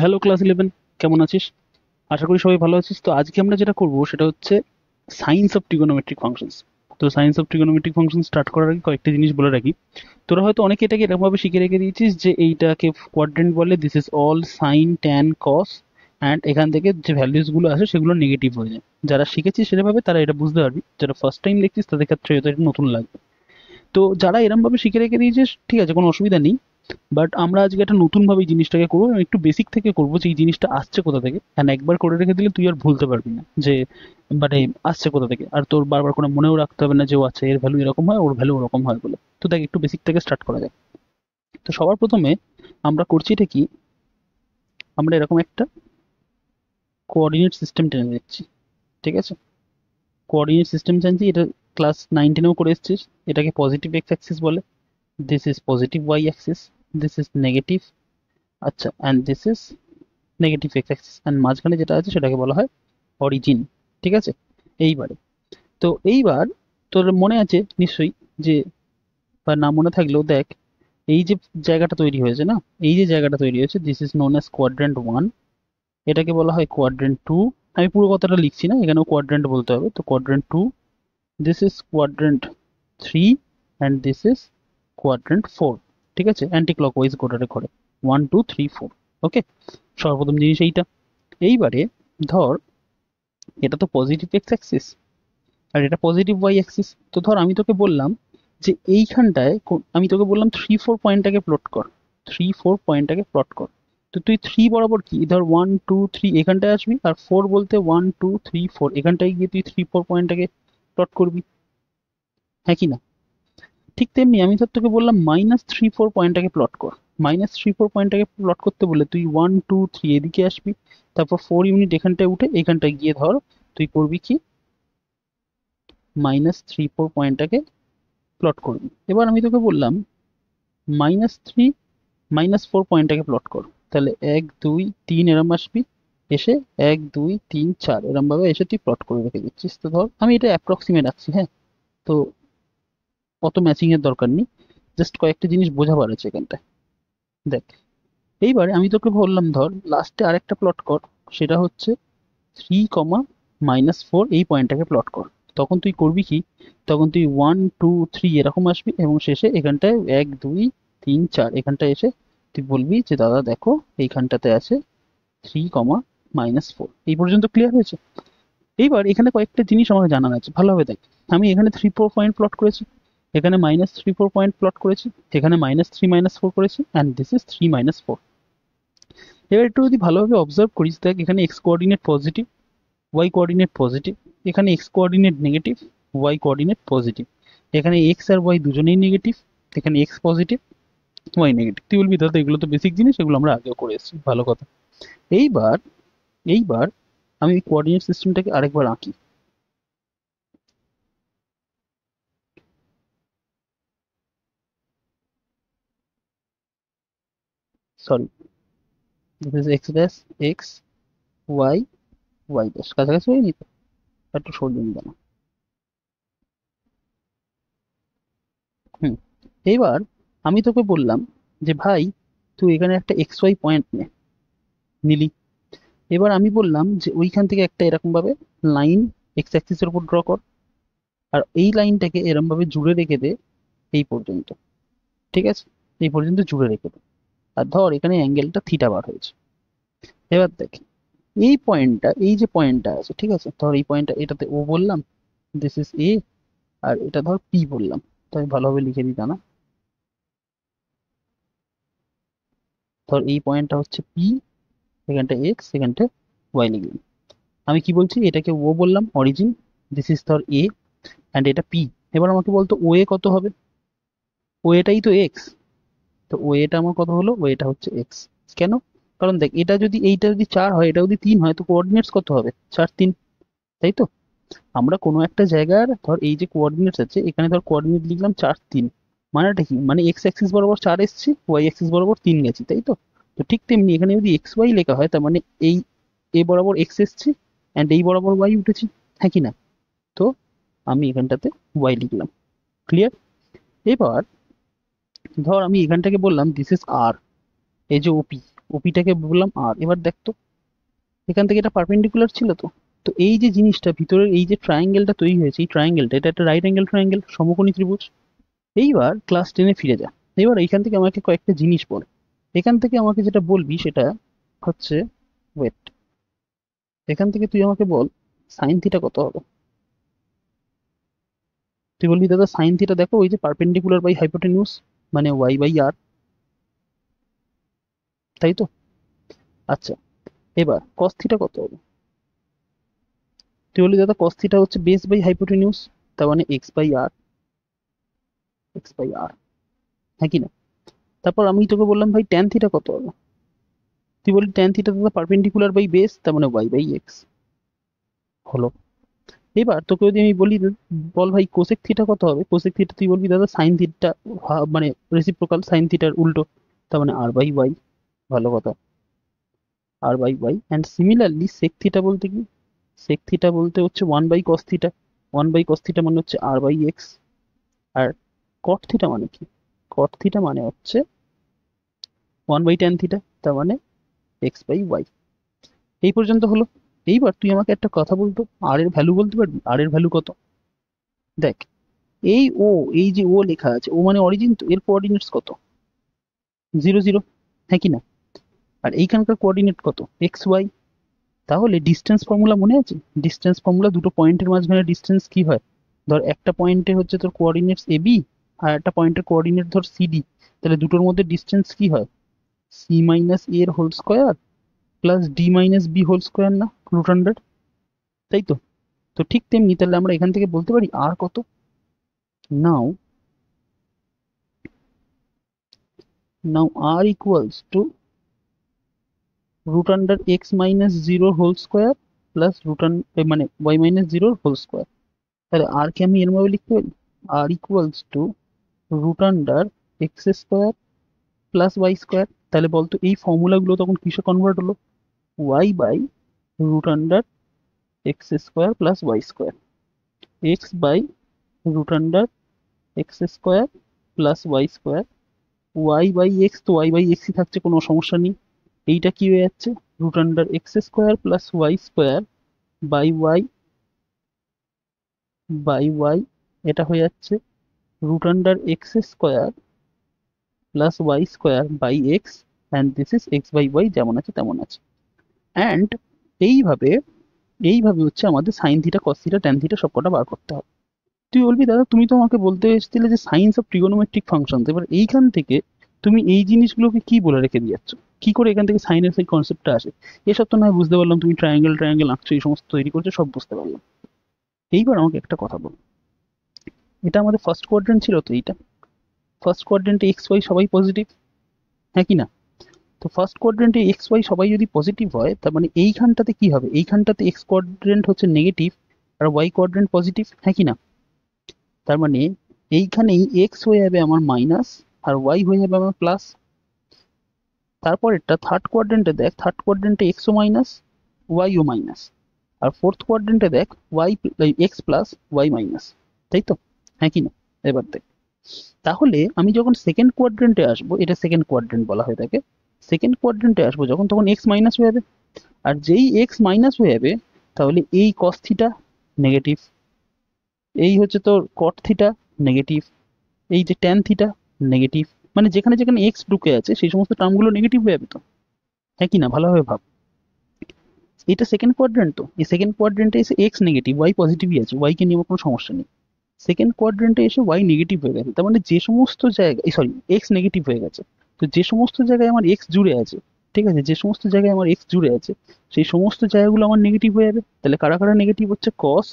Hello class 11, কেমন আছিস? আশা করি সবাই ভালো আছিস। তো আজকে আমরা যেটা করব সেটা হচ্ছে সায়েন্স অফ ট্রিগোনোমেট্রিক ফাংশনস। তো science of trigonometric function start করার আগে কয়েকটা জিনিস বলে রাখি। তোরা হয়তো অনেকে এটাকে এরকমভাবে শিখে রেখে দিয়েছিস যে এইটাকে কোয়াড্রেন্ট বলে, this is all sign tan cos, and এখান থেকে যে ভ্যালুসগুলো আসে সেগুলো নেগেটিভ হয়ে যায়। যারা শিখেছিস সেভাবে তারা এটা বুঝতে পারবি, যারা ফার্স্ট টাইম লিখছিস তাদের ক্ষেত্রে হয়তো এটা নতুন লাগবে। তো যারা এরমভাবে শিখে রেখে দিয়েছিস ঠিক আছে, কোনো অসুবিধা নেই। বাট আমরা আজকে একটা নতুনভাবে এই জিনিসটাকে করবো এবং একটু বেসিক থেকে করবো যে এই জিনিসটা আসছে কোথা থেকে, অ্যান্ড একবার করে রেখে দিলে তুই আর ভুলতে পারবি না যে মানে আসছে কোথা থেকে। আর তোর বারবার করে মনেও রাখতে হবে না যে ও আচ্ছা এর ভ্যালু এরকম হয় ওর ভ্যালু ওরকম হয় বলে। তো দেখ, একটু বেসিক থেকে স্টার্ট করা যায়। তো সবার প্রথমে আমরা করছি এটা কি, আমরা এরকম একটা কোঅর্ডিনেট সিস্টেম টেনে দিচ্ছি। ঠিক আছে, কোঅর্ডিনেট সিস্টেম জানছি, এটা ক্লাস 9-10-এও করে এসেছিস। এটাকে পজিটিভ এক্স অ্যাক্সিস বলে, this is positive y axis, this is negative, আচ্ছা, and this is negative x axis, and মাঝখানে যেটা আছে সেটাকে বলা হয় অরিজিন। ঠিক আছে, এইবারে তো এইবার তোর মনে আছে নিশ্চয়ই যে, বা না মনে থাকলেও দেখ, এই যে জায়গাটা তৈরি হয়েছে না, এই যে জায়গাটা তৈরি হয়েছে, this is known as quadrant 1, এটাকে বলা হয় কোয়াড্রেন্ট 2। আমি পুরো কথাটা লিখছি না, এখানেও কোয়াড্রেন্ট বলতে হবে, তো quadrant 2, this is quadrant 3, and this is quadrant 4। ঠিক আছে, অ্যান্টি ক্লকওয়াইজ গোটারে করে 1 2 3 4। ওকে, সর্বপ্রথম জিনিস এইটা। এইবারে ধর এটা তো পজিটিভ এক্স অ্যাক্সিস আর এটা পজিটিভ ওয়াই অ্যাক্সিস। তো ধর আমি তোকে বললাম যে এইখানটায় আমি তোকে বললাম 3 4 পয়েন্টটাকে প্লট কর, 3 4 পয়েন্টটাকে প্লট কর। তো তুই 3 বরাবর কি ধর 1 2 3 এখানটায় আসবি, আর 4 বলতে 1 2 3 4 এখানটায় গিয়ে তুই 3 4 পয়েন্টটাকে প্লট করবি, হ্যাঁ কি না? ঠিক তেমনি আমি ধর তোকে বললাম -3 4 পয়েন্টটাকে প্লট কর। -3 4 পয়েন্টটাকে প্লট করতে বলে তুই 1 2 3 এদিকে আসবি, তারপর 4 ইউনিট এখানটায় উঠে এখানটায় গিয়ে ধর তুই করবি কি, -3 4 পয়েন্টটাকে প্লট করবি। এবার আমি তোকে বললাম -3 -4 পয়েন্টটাকে প্লট কর, তাহলে 1 2 3 এরম আসবি, এসে 1 2 3 4 এরম ভাবে এসে তুই প্লট করে রেখে দিচ্ছিস। তো ধর আমি এটা অ্যাপ্রক্সিমেট রাখছি, হ্যাঁ, তো অত ম্যাচিং এর দরকার নেই, জাস্ট কয়েকটা জিনিস বোঝাবার আছে এখানটায়। দেখ, এইবারে আমি তোকে বললাম ধর লাস্টে আরেকটা প্লট কর, সেটা হচ্ছে 3 - -4 এই পয়েন্টটাকে প্লট কর। তখন তুই করবি কি, তখন তুই 1 2 3 এরকম আসবি এবং শেষে এখানটায় 1 2 3 4 এখানটায় এসে তুই বলবি যে দাদা দেখো এইখানটাতে আছে 3 - -4। এই পর্যন্ত ক্লিয়ার হয়েছে? এইবার এখানে কয়েকটা জিনিস আমাকে জানার আছে, ভালোভাবে দেখ। আমি এখানে 3 4 পয়েন্ট প্লট করেছি, এখানে -3 4 পয়েন্ট প্লট করেছি, এখানে -3 - 4 করেছি, অ্যান্ড দিস ইজ 3 - 4। এবার একটু যদি ভালোভাবে অবজার্ভ করিস, দেখ এখানে x coordinate positive, y coordinate positive, এখানে x coordinate negative, y coordinate positive, এখানে এক্স আর ওয়াই দুজনেই নেগেটিভ, এখানে এক্স পজিটিভ, ওয়াই নেগেটিভ। তুই বলবি দাদা এগুলো তো বেসিক জিনিস, এগুলো আমরা আগেও করে এসেছি, ভালো কথা। এইবার এইবার আমি এই কোঅর্ডিনেট সিস্টেমটাকে আরেকবার আঁকি। Sorry, this is x dash x, y y dash, কাছাকাছি হয়ে নিত, একটু সরিয়ে নিবে না। হুম, এইবার আমি তোকে বললাম যে ভাই তুই এখানে একটা এক্স ওয়াই পয়েন্ট নিলি। এবার আমি বললাম যে ওইখান থেকে একটা এরকম ভাবে লাইন এক্স অ্যাক্সিসের উপর ড্র কর, আর এই লাইনটাকে এরম ভাবে জুড়ে রেখে দে এই পর্যন্ত। ঠিক আছে, এই পর্যন্ত জুড়ে রেখে দে, আর ধর এখানে অ্যাঙ্গেলটা থিটা বার হয়েছে। এবার দেখ এই পয়েন্টটা, এই যে পয়েন্টটা আছে, ঠিক আছে, ধর এই পয়েন্টটা, এটাতে ও বললাম, দিস ইজ এ, আর এটা ধর পি বললাম। তো আমি ভালোভাবে লিখে দিই না, ধর এই পয়েন্টটা হচ্ছে পি, এখানটা এক্স, এখানটা ওয়াই লিখলাম। আমি কি বলছি, এটাকে ও বললাম অরিজিন, দিস ইজ ধর এ, অ্যান্ড এটা পি। এবার আমাকে বলতো ও এ কত হবে, ও এটাই তো এক্স, তো ও এটা আমার কত হলো, ও এটা হচ্ছে এক্স। কেন? কারণ দেখ এটা যদি, এইটা যদি 4 হয়, এটা যদি 3 হয়, তো কোঅর্ডিনেটস কত হবে, 4 3, তাই তো? আমরা কোনো একটা জায়গার ধর এই যে কোঅর্ডিনেটস আছে, এখানে ধর কোঅর্ডিনেট লিখলাম 4 3, মানেটা কি, মানে এক্স অ্যাক্সিস বরাবর 4 এসছি, ওয়াই অ্যাক্সিস বরাবর 3 গেছি, তাই তো? তো ঠিক তেমনি এখানে যদি এক্স ওয়াই লেখা হয়, তার মানে এই এ বরাবর এক্স এসছি, অ্যান্ড এই বরাবর ওয়াই উঠেছি, হ্যাঁ কি না? তো আমি এখানটাতে ওয়াই লিখলাম। ক্লিয়ার? এবার ধর আমি এখানটাকে বললাম দিস ইজ আর, এই যে ওপি, ওপিটাকে বললাম আর। এবার দেখ তো এখান থেকে এটা পারপেন্ডিকুলার ছিল তো। তো এই যে জিনিসটা ভিতরের এই যে ট্রায়াঙ্গেলটা তৈরি হয়েছে, এই ট্রায়াঙ্গেলটা এটা একটা রাইট অ্যাঙ্গেল ট্রায়াঙ্গেল, সমকোণী ত্রিভুজ। এইবার ক্লাস 10-এ ফিরে যা। এবার এখান থেকে আমাকে কয়েকটা জিনিস বল। এখান থেকে আমাকে যেটা বলবি সেটা হচ্ছে, ওয়েট, এখান থেকে তুই আমাকে বল সাইন থিটা কত হবে। তুই বলবি দাদা সাইন থিটা দেখো ওই যে পারপেন্ডিকুলার বাই হাইপোটেনিউস, মানে ওয়াই বাই আর, তাই তো? আচ্ছা, এবার কস থিটা কত হবে। তুই বলবি দাদা কস থিটা হচ্ছে বেস বাই হাইপোটেনিউস, তার মানে x by r, x by r, হ্যাঁ কি না? তারপর আমি তোকে বললাম ভাই ট্যান থিটা কত হবে। তুই বললি ট্যান থিটা দাদা পারপেন্ডিকুলার বাই বেস, তার মানে ওয়াই বাই এক্স। হলো। এবার তোকে যদি আমি বলি বল ভাই কোসেক থিটা কত হবে, কোসেক থিটা তুই বলবি দাদা সাইন থিটা, মানে রেসিপ্রোকাল সাইন থিটার উল্টো, তার মানে আর বাই ওয়াই। ভালো কথা, r by y. And similarly sec theta বলতে কি, সেক থিটা বলতে হচ্ছে one by cos theta, one by cos theta মানে হচ্ছে আর বাই এক্স। আর কট থিটা মানে কি, কট থিটা মানে হচ্ছে ওয়ান বাই ট্যান থিটা, তার মানে এক্স বাই ওয়াই। এই পর্যন্ত হলো। এইবার তুই আমাকে একটা কথা বলতো, আর এর ভ্যালু বলতে পারবি, আর এর ভ্যালু কত? দেখ এই ও, এই যে ও লেখা আছে ও মানে অরিজিন, তো এর কোঅর্ডিনেটস কত? 0 0, হ্যাঁ কি না? আর এইখানকার কোঅর্ডিনেট কত? X y. তাহলে ডিস্টেন্স ফর্মুলা মনে আছে? ডিস্টেন্স ফর্মুলা, দুটো পয়েন্টের মাঝখানে ডিস্টেন্স কি হয়, ধর একটা পয়েন্টে হচ্ছে তোর কোঅর্ডিনেটস এ বি, আর একটা পয়েন্টের কোঅর্ডিনেট ধর সিডি, তাহলে দুটোর মধ্যে ডিস্টেন্স কি হয়, সি মাইনাস এ এর whole square plus d minus b whole square, না √100, তাই তো? তো ঠিক তেমনি তাহলে আমরা এখান থেকে বলতে পারি আর কত। Now, now r equals to √x - 0 whole square plus মানে y - 0 হোল স্কোয়ার। তাহলে আর কে আমি এর ভাবে লিখতে পারি, r equals to √x² plus y square. তাহলে বলতো এই ফর্মুলাগুলো তখন কিসে কনভার্ট হলো, y by √x² plus y square, x by √x² plus y square, y by x, তো ওয়াই বাই এক্সই থাকছে, কোনো সমস্যা নেই। এইটা কি হয়ে যাচ্ছে, √x² plus y square by y, by y, এটা হয়ে যাচ্ছে √x² plus y square by x, and this is x by y, যেমন আছে তেমন আছে। অ্যান্ড এইভাবে, এইভাবে হচ্ছে আমাদের sine theta cos theta tan theta সবকটা বার করতে হবে। তুই বলবি দাদা তুমি তো আমাকে বলতে এসেছিলে যে সাইন্স অফ ট্রিগোনোমেট্রিক ফাংশন, এবার এইখান থেকে তুমি এই জিনিসগুলোকে কি বলে রেখে দিয়ে যাচ্ছ, কি করে এখান থেকে সাইনের সেই কনসেপ্টটা আসে? এসব তো নয় বুঝতে পারলাম, তুমি ট্রায়াঙ্গেল ট্রায়াঙ্গেল আঁকছো, এই সমস্ত তৈরি করছো, সব বুঝতে পারলাম। এইবার আমাকে একটা কথা বল, এটা আমাদের ফার্স্ট কোয়াড্রেন্ট ছিল তো, এইটা ফার্স্ট কোয়াড্রেন্টে এক্স ওয়াই সবাই পজিটিভ, হ্যাঁ কি না? তো ফার্স্ট কোয়াড্রেন্টে এক্স ওয়াই সবাই যদি পজিটিভ হয়, তার মানে এইখানটাতে কি হবে, এইখানটাতে এক্স কোয়াড্রেন্ট হচ্ছে নেগেটিভ আর ওয়াই কোয়াড্রেন্ট পজিটিভ, হ্যাঁ কি না? তার মানে এইখানেই এক্স হয়ে যাবে আমার মাইনাস আর ওয়াই হয়ে যাবে আমার প্লাস। তারপরেরটা থার্ড কোয়াড্রেন্টে দেখ, থার্ড কোয়াড্রেন্টে এক্সও মাইনাস ওয়াইও মাইনাস, আর ফোর্থ কোয়াড্রেন্টে দেখ y, x plus y minus, তাই তো? হ্যাঁ কি না? এবার দেখ, তাহলে আমি যখন সেকেন্ড কোয়াড্রেন্টে আসবো, এটা সেকেন্ড কোয়াড্রেন্ট বলা হয় তাকে, সেকেন্ড কোয়াড্রেন্টে আসবো যখন, তখন এক্স মাইনাস হয়ে যাবে। আর যেই এক্স মাইনাস হয়ে যাবে, তাহলে এই কস থিটা নেগেটিভ, এই হচ্ছে তোর কট থিটা নেগেটিভ, এই যে ট্যান থিটা নেগেটিভ, মানে যেখানে যেখানে এক্স ঢুকে আছে সেই সমস্ত টার্মগুলো নেগেটিভ হয়ে যাবে তো, হ্যাঁ কি না? ভালোভাবে ভাব। এটা সেকেন্ড কোয়াড্রেন্ট, তো এই সেকেন্ড কোয়াড্রেন্টে এসে এক্স নেগেটিভ ওয়াই পজিটিভই আছে, ওয়াই কে নিয়ে আমার কোনো সমস্যা নেই। সেকেন্ড কোয়াড্রেন্টে এসে ওয়াই নেগেটিভ হয়ে গেছে, তার মানে যে সমস্ত জায়গায়, সরি এক্স নেগেটিভ হয়ে গেছে, তো যে সমস্ত জায়গায় আমার এক্স জুড়ে আছে, ঠিক আছে, যে সমস্ত জায়গায় আমার এক্স জুড়ে আছে সেই সমস্ত জায়গাগুলো আমার নেগেটিভ হয়ে যাবে। তাহলে কারা কারা নেগেটিভ হচ্ছে, কস,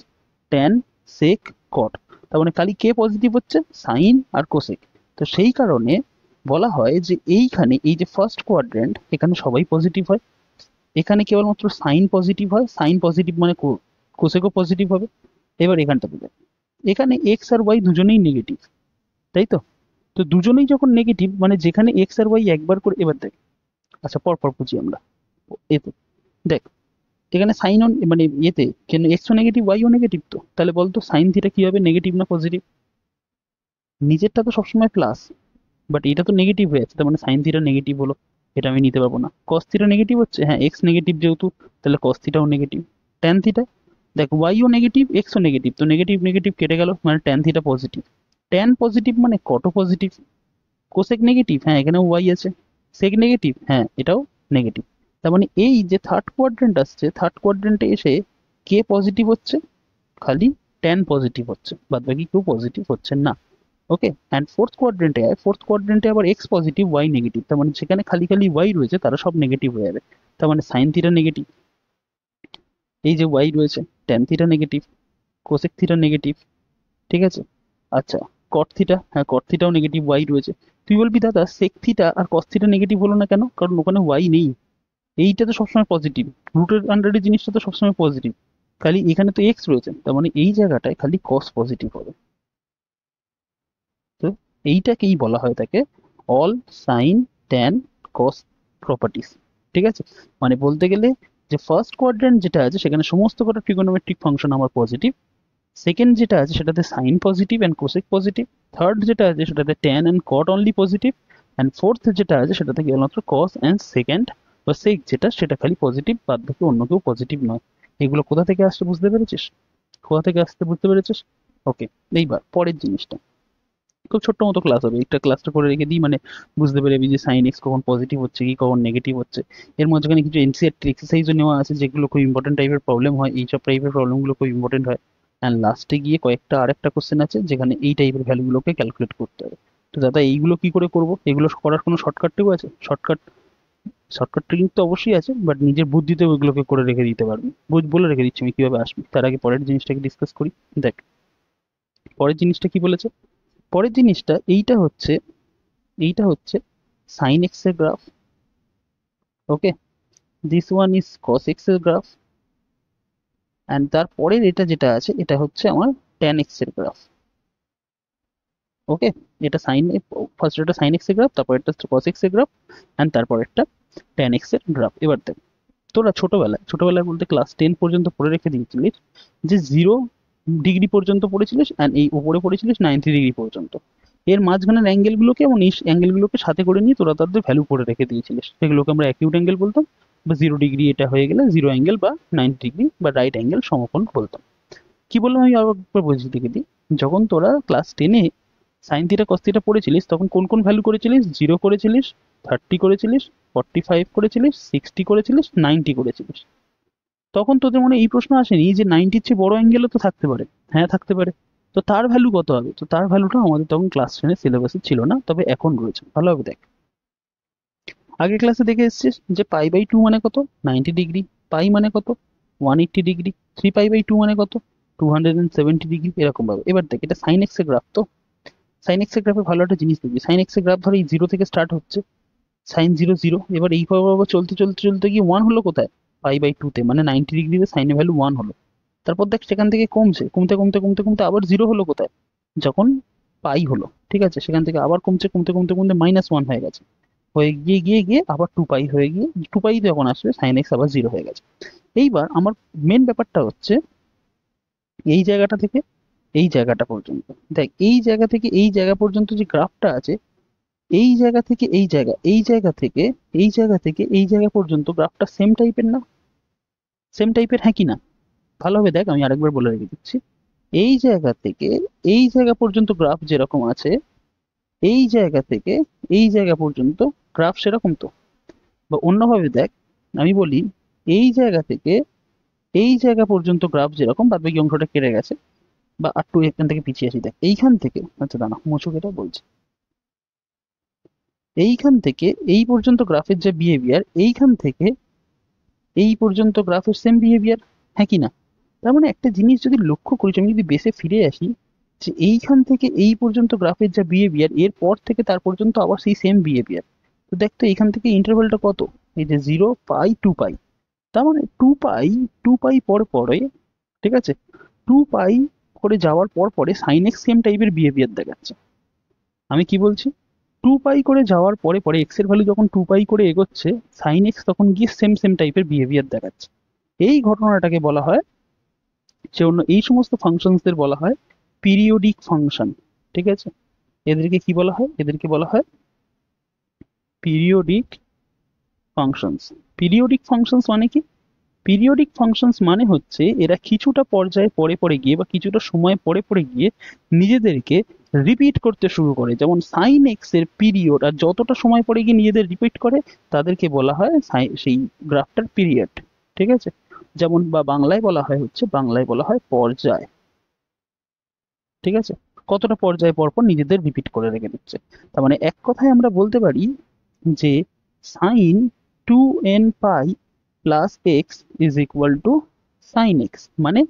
ট্যান, সেক, কট। তার মানে খালি কে পজিটিভ হচ্ছে, সাইন আর কোসেক। তো সেই কারণে বলা হয় যে এইখানে এই যে ফার্স্ট কোয়াড্রেন্ট, এখানে সবাই পজিটিভ হয়, এখানে কেবলমাত্র সাইন পজিটিভ হয়, সাইন পজিটিভ মানে কোসেকও পজিটিভ হবে। এবার এখানটাতে দেখ, এখানে এক্স আর ওয়াই দুজনেই নেগেটিভ, তাই তো? তো দুজনেই যখন নেগেটিভ, মানে যেখানে এক্স আর ওয়াই একবার করে, এবার দেখ, আচ্ছা পরপর বুঝি আমরা। এতে দেখ, এখানে সাইন অন, মানে এতে কেন এক্সও নেগেটিভ ওয়াইও নেগেটিভ, তো তাহলে বলতো সাইন থিটা কি হবে, নেগেটিভ না পজিটিভ? নিজেরটা তো সবসময় প্লাস, বাট এটা তো নেগেটিভ হয়ে যাচ্ছে, তার মানে সাইন থিটা নেগেটিভ হলো। এটা আমি নিতে পারবো না। কস থিটা নেগেটিভ হচ্ছে, হ্যাঁ এক্স নেগেটিভ যেহেতু, তাহলে কস থিটাও নেগেটিভ। ট্যান থিটা, দেখ ওয়াইও নেগেটিভ এক্সও নেগেটিভ, তো নেগেটিভ নেগেটিভ কেটে গেল, মানে tan theta positive. Tan positive মানে কটও পজিটিভ। কোসেক নেগেটিভ, হ্যাঁ এখানেও ওয়াই আছে। সেক নেগেটিভ, হ্যাঁ এটাও নেগেটিভ। তার মানে এই যে থার্ড কোয়াড্রেন্ট আসছে, থার্ড কোয়াড্রেন্টে এসে কে পজিটিভ হচ্ছে, খালি ট্যান পজিটিভ হচ্ছে, বাদ বাকি কেউ পজিটিভ হচ্ছে না। ওকে, অ্যান্ড ফোর্থ কোয়াড্রেন্টে ফোর্থ কোয়াড্রেন্টে আবার এক্স পজিটিভ ওয়াই নেগেটিভ, তার মানে সেখানে খালি খালি ওয়াই রয়েছে, তারা সব নেগেটিভ হয়ে যাবে। তার মানে সাইন থিটা নেগেটিভ, এই যে ওয়াই রয়েছে, tan theta negative, cosec theta negative, ঠিক আছে। আচ্ছা, কট থিটা, হ্যাঁ কট থিটাও নেগেটিভ ওয়াই রয়েছে। তুই বলবি দাদা সেক থিটা আর কস থিটা নেগেটিভ হলো না কেন, কারণ ওখানে ওয়াই নেই। এইটা তো সবসময় পজিটিভ, রুটের আন্ডারের জিনিসটা তো সবসময় পজিটিভ, খালি এখানে তো এক্স রয়েছে, তার মানে এই জায়গাটায় খালি কস পজিটিভ হবে। তো এইটাকেই বলা হয় তাকে অল সাইন ট্যান কস প্রপার্টিস, ঠিক আছে। মানে বলতে গেলে যে ফার্স্ট কোয়াড্রেন্ট যেটা আছে সেখানে সমস্ত কটা ট্রিগোনোমেট্রিক ফাংশন আমার পজিটিভ, সেকেন্ড যেটা আছে সেটাতে sine positive and cosec positive, third যেটা আছে সেটাতে tan and cot only positive, and fourth যেটা আছে সেটাতে কেবলমাত্র কস অ্যান্ড সেকেন্ড বা সেক যেটা সেটা খালি পজিটিভ, বাদ বাকি অন্য কেউ পজিটিভ নয়। এগুলো কোথা থেকে আসছে বুঝতে পেরেছিস, কোথা থেকে আসতে বুঝতে পেরেছিস। ওকে, এইবার পরের জিনিসটা, খুব ছোট্ট মতো ক্লাস হবে, একটা ক্লাসটা করে রেখে দিই, মানে বুঝতে পারবি যে সাইন এক্স কখন পজিটিভ হচ্ছে কি কখন নেগেটিভ হচ্ছে। এর মাঝখানে কিছু এনসিআরটি এক্সারসাইজও নেওয়া আছে যেগুলো খুব ইম্পর্টেন্ট টাইপের প্রবলেম হয়, এইসব টাইপের প্রবলেমগুলো খুব ইম্পর্টেন্ট হয়। অ্যান্ড লাস্টে গিয়ে কয়েকটা আরেকটা কোশ্চেন আছে যেখানে এই টাইপের ভ্যালুগুলোকে ক্যালকুলেট করতে হবে। তো দাদা এইগুলো কি করে করবো, এগুলো করার কোনো শর্টকাটটিও আছে? শর্টকাট ট্রিক তো অবশ্যই আছে, বাট নিজের বুদ্ধিতে ওইগুলোকে করে রেখে দিতে পারবি। বলে রেখে দিচ্ছি আমি কিভাবে আসবি, তার আগে পরের জিনিসটাকে ডিসকাস করি। দেখ পরের জিনিসটা কি বলেছে, পরের জিনিসটা এইটা হচ্ছে সাইন এক্স এর graph. Okay, this one is cos x এর গ্রাফ, অ্যান্ড তারপরের এটা যেটা আছে এটা হচ্ছে আমার ট্যান এক্স এর গ্রাফ। ওকে, এটা সাইন, ফার্স্ট এটা সাইন এক্স এর গ্রাফ, তারপর এটা কস এক্স এর গ্রাফ, অ্যান্ড তারপর একটা ট্যান এক্স এর গ্রাফ। এবার দেখ, তোরা ছোটবেলায় বলতে ক্লাস 10 পর্যন্ত পড়ে রেখে দিয়েছিলিস যে 0 ডিগ্রি পর্যন্ত পড়েছিলিস, অ্যান্ড এই উপরে পড়েছিলিস 90 ডিগ্রি পর্যন্ত। এর মাঝখানের অ্যাঙ্গেলগুলোকে এবং এই অ্যাঙ্গেলগুলোকে সাথে করে নিয়ে তোরা তাদের ভ্যালু করে রেখে দিয়েছিলিস, সেগুলোকে আমরা অ্যাকিউট অ্যাঙ্গেল বলতাম, বা 0 ডিগ্রি এটা হয়ে গেলে জিরো অ্যাঙ্গেল, বা 90 ডিগ্রি বা রাইট অ্যাঙ্গেল সমকোণ বলতাম। কি বললাম আমি আবার একবার বুঝিয়ে দেখে দিই, যখন তোরা ক্লাস 10-এ সাইন থিটা কস থিটা পড়েছিলিস তখন কোন কোন ভ্যালু করেছিলিস, 0 করেছিলিস, 30 করেছিলিস, 45 করেছিলিস, 60 করেছিলিস, 90 করেছিলিস। তখন তোদের মনে এই প্রশ্ন আসেনি যে 90-র চেয়ে বড় অ্যাঙ্গেলও তো থাকতে পারে, হ্যাঁ থাকতে পারে। তো তার ভ্যালু কত হবে, তো তার ভ্যালুটা আমাদের তখন ক্লাস 10-এর সিলেবাসে ছিল না, তবে এখন রয়েছে, ভালোভাবে দেখ। আগের ক্লাসে দেখে এসেছিস যে পাই/2 মানে কত, 90 ডিগ্রি। পাই মানে কত, 180 ডিগ্রি। 3 পাই/2 মানে কত, 270 ডিগ্রি, এরকম ভাবে। এবার দেখ এটা সাইন এক্স এর গ্রাফ, তো সাইন এক্স এর গ্রাফে ভালো একটা জিনিস দেখবি, সাইন এক্স এর গ্রাফ ধর এই 0 থেকে স্টার্ট হচ্ছে, sin 0 0, এবার এইভাবে চলতে চলতে চলতে গিয়ে 1 হলো কোথায়, পাই/2 তে, মানে 90 ডিগ্রিতে সাইনের ভ্যালু 1 হলো। তারপর দেখ সেখান থেকে কমছে, কমতে কমতে কমতে কমতে আবার 0 হলো কোথায়, যখন পাই হলো, ঠিক আছে। সেখান থেকে আবার কমছে, কমতে কমতে কমতে -1 হয়ে গেছে, হয়ে গিয়ে গিয়ে গিয়ে আবার 2 পাই হয়ে গিয়ে 2 পাই যখন আসবে সাইন এক্স আবার 0 হয়ে গেছে। এইবার আমার মেন ব্যাপারটা হচ্ছে এই জায়গাটা থেকে এই জায়গাটা পর্যন্ত, দেখ এই জায়গা থেকে এই জায়গা পর্যন্ত যে গ্রাফটা আছে, এই জায়গা থেকে এই জায়গা, এই জায়গা থেকে এই জায়গা থেকে এই জায়গা পর্যন্ত গ্রাফটা সেম টাইপের না, সেম টাইপের, হ্যাঁ কি না? ভালোভাবে দেখ, আমি আরেকবার বলে রেখে দিচ্ছি, এই জায়গা থেকে এই জায়গা পর্যন্ত গ্রাফ যেরকম আছে, এই জায়গা থেকে এই জায়গা পর্যন্ত গ্রাফ সেরকম তো। বা অন্যভাবে দেখ, আমি বলি এই জায়গা থেকে এই জায়গা পর্যন্ত গ্রাফ যেরকম, বাদ বাকি অংশটা কেটে গেছে, বা একটু এখান থেকে পিছিয়ে আসি, দেখ এইখান থেকে, আচ্ছা দাঁড়া মুছুক এটা বলছি, এইখান থেকে এই পর্যন্ত গ্রাফের যে বিহেভিয়ার, এইখান থেকে এই পর্যন্ত গ্রাফের সেম বিহেভিয়ার, হ্যাঁ কি না? তার মানে একটা জিনিস যদি লক্ষ্য করি, আমি যদি বেসে ফিরে আসি, যে এইখান থেকে এই পর্যন্ত গ্রাফের যা বিহেভিয়ার, এর পর থেকে তার পর্যন্ত আবার সেই সেম বিহেভিয়ার। তো দেখতো এখান থেকে ইন্টারভ্যালটা কত, এই যে 0 পাই 2 পাই, তার মানে 2 পাই পর পরে, ঠিক আছে, 2 পাই করে যাওয়ার পর পরে সাইন এক্স সেম টাইপের বিহেভিয়ার দেখাচ্ছে। আমি কি বলছি, 2 পাই করে যাওয়ার পরে পরে এক্স এর ভ্যালু যখন 2 পাই করে এগোচ্ছে, সাইন এক্স তখন গিয়ে সেম সেম টাইপের বিহেভিয়ার দেখাচ্ছে। এই ঘটনাটাকে বলা হয়, যে অন্য এই সমস্ত ফাংশনসদের বলা হয় পিরিয়ডিক ফাংশন, ঠিক আছে। এদেরকে কি বলা হয়, এদেরকে বলা হয় পিরিয়ডিক ফাংশনস। পিরিয়ডিক ফাংশনস মানে কি? পিরিয়ডিক ফাংশনস মানে হচ্ছে এরা কিছুটা পর্যায়ে পরে পরে গিয়ে বা কিছুটা সময় পরে পরে গিয়ে নিজেদেরকে রিপিট করতে শুরু করে। যেমন সাইন এক্স এর পিরিয়ড আর যতটা সময় পরে গিয়ে নিজেদের রিপিট করে তাদেরকে বলা হয় সেই গ্রাফটার পিরিয়ড। ঠিক আছে? যেমন বা বাংলায় বলা হয় পর্যায়। ঠিক আছে? কতটা পর্যায় পর পর নিজেদের রিপিট করে রেখে দিচ্ছে। তার মানে এক কথায় আমরা বলতে পারি যে sine 2n pi plus x is equal to sine x. মানে